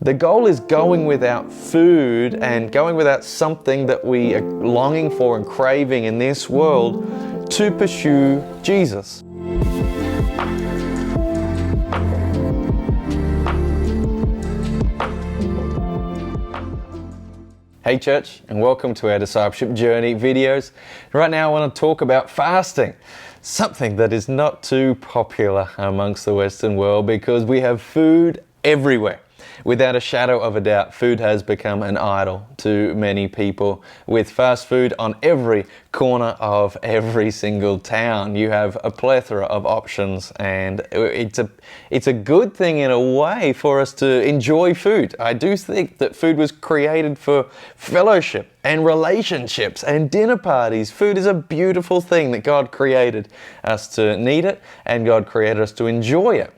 The goal is going without food and going without something that we are longing for and craving in this world to pursue Jesus. Hey church, and welcome to our Discipleship Journey videos. Right now I want to talk about fasting, something that is not too popular amongst the Western world because we have food everywhere. Without a shadow of a doubt, food has become an idol to many people. With fast food on every corner of every single town, you have a plethora of options, and it's a good thing in a way for us to enjoy food. I do think that food was created for fellowship and relationships and dinner parties. Food is a beautiful thing that God created us to need it, and God created us to enjoy it.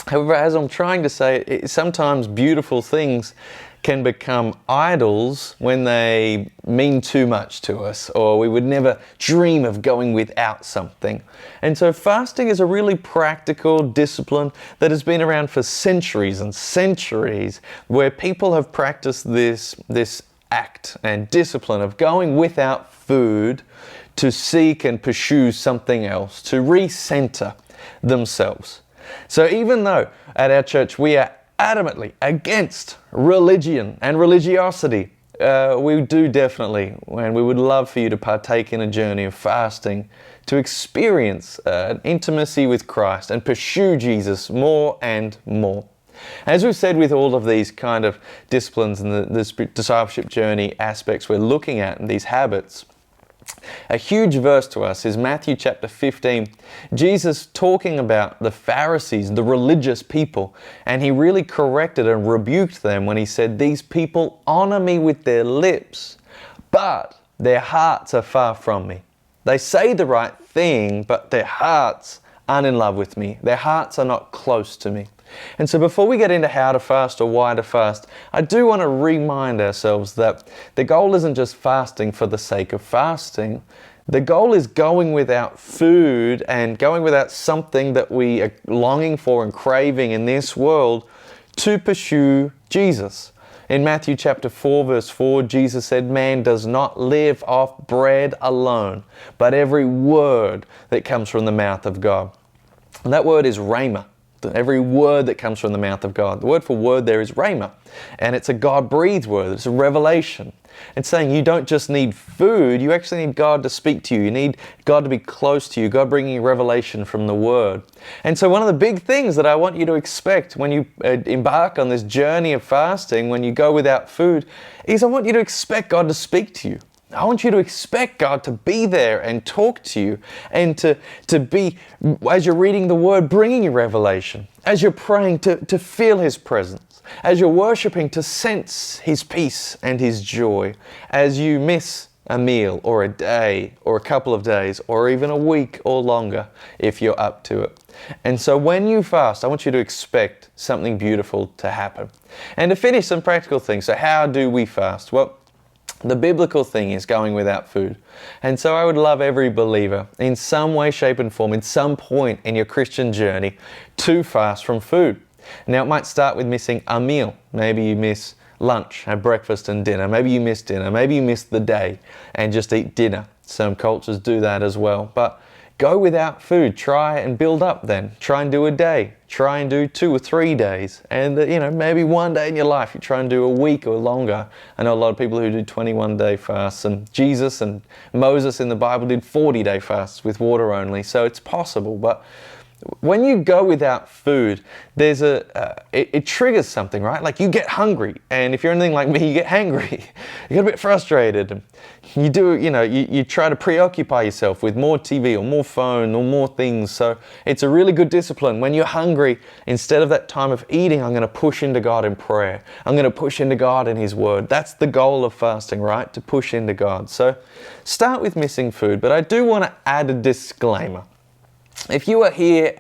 However, as I'm trying to say, sometimes beautiful things can become idols when they mean too much to us, or we would never dream of going without something. And so fasting is a really practical discipline that has been around for centuries and centuries, where people have practiced this act and discipline of going without food to seek and pursue something else, to recenter themselves. So even though at our church we are adamantly against religion and religiosity, we do definitely, and we would love for you to partake in a journey of fasting, to experience an intimacy with Christ and pursue Jesus more and more. As we've said with all of these kind of disciplines and the discipleship journey aspects we're looking at and these habits, a huge verse to us is Matthew chapter 15. Jesus talking about the Pharisees, the religious people, and he really corrected and rebuked them when he said, "These people honor me with their lips, but their hearts are far from me. They say the right thing, but their hearts aren't in love with me. Their hearts are not close to me." And so before we get into how to fast or why to fast, I do want to remind ourselves that the goal isn't just fasting for the sake of fasting. The goal is going without food and going without something that we are longing for and craving in this world to pursue Jesus. In Matthew chapter 4 verse 4, Jesus said, "Man does not live off bread alone, but every word that comes from the mouth of God." And that word is rhema. Every word that comes from the mouth of God. The word for word there is rhema. And it's a God-breathed word. It's a revelation. It's saying you don't just need food, you actually need God to speak to you. You need God to be close to you, God bringing you revelation from the Word. And so one of the big things that I want you to expect when you embark on this journey of fasting, when you go without food, is I want you to expect God to speak to you. I want you to expect God to be there and talk to you, and to be, as you're reading the Word, bringing you revelation. As you're praying, to feel His presence. As you're worshiping, to sense His peace and His joy. As you miss a meal or a day or a couple of days or even a week or longer if you're up to it. And so when you fast, I want you to expect something beautiful to happen. And to finish, some practical things. So how do we fast? Well, the biblical thing is going without food. And so I would love every believer in some way, shape and form, in some point in your Christian journey, to fast from food. Now it might start with missing a meal. Maybe you miss lunch, have breakfast and dinner. Maybe you miss dinner. Maybe you miss the day and just eat dinner. Some cultures do that as well. But go without food. Try and build up then. Try and do a day. Try and do 2 or 3 days. And maybe one day in your life you try and do a week or longer. I know a lot of people who do 21-day fasts, and Jesus and Moses in the Bible did 40-day fasts with water only. So it's possible. But when you go without food, there's it triggers something, right? Like you get hungry, and if you're anything like me, you get hangry. You get a bit frustrated, and you try to preoccupy yourself with more TV or more phone or more things. So it's a really good discipline. When you're hungry, instead of that time of eating, I'm going to push into God in prayer. I'm going to push into God in His Word. That's the goal of fasting, right? To push into God. So start with missing food, but I do want to add a disclaimer. If you are here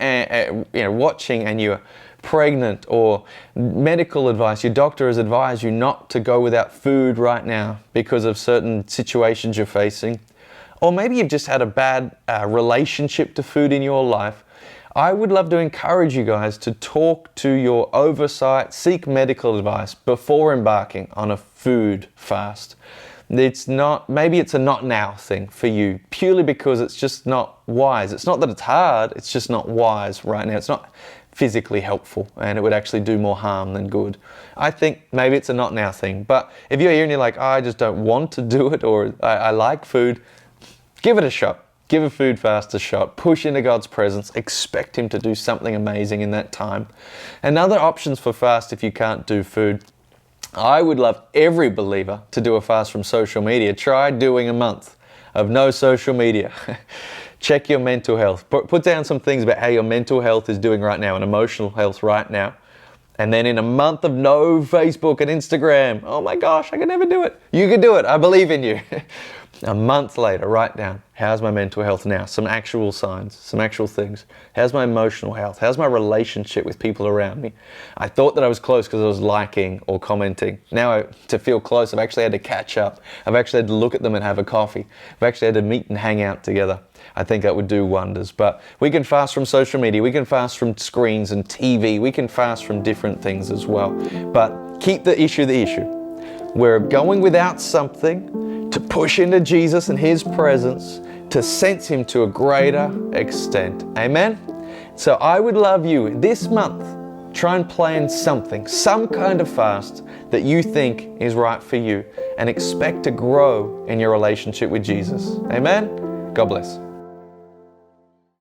watching and you're pregnant, or medical advice, your doctor has advised you not to go without food right now because of certain situations you're facing, or maybe you've just had a bad relationship to food in your life, I would love to encourage you guys to talk to your oversight, seek medical advice before embarking on a food fast. Maybe it's a not now thing for you, purely because it's just not wise. It's not that it's hard, it's just not wise right now. It's not physically helpful, and it would actually do more harm than good. I think maybe it's a not now thing, but if you're here and you're like, I just don't want to do it, or I like food, give it a shot. Give a food fast a shot. Push into God's presence. Expect Him to do something amazing in that time. And other options for fast if you can't do food. I would love every believer to do a fast from social media. Try doing a month of no social media. Check your mental health. Put down some things about how your mental health is doing right now and emotional health right now. And then in a month of no Facebook and Instagram, oh my gosh, I can never do it. You can do it. I believe in you. A month later, write down, how's my mental health now? Some actual signs, some actual things. How's my emotional health? How's my relationship with people around me? I thought that I was close because I was liking or commenting. Now, to feel close, I've actually had to catch up. I've actually had to look at them and have a coffee. I've actually had to meet and hang out together. I think that would do wonders. But we can fast from social media. We can fast from screens and TV. We can fast from different things as well. But keep the issue the issue. We're going without something to push into Jesus and His presence, to sense Him to a greater extent. Amen? So I would love you this month, try and plan something, some kind of fast that you think is right for you, and expect to grow in your relationship with Jesus. Amen? God bless.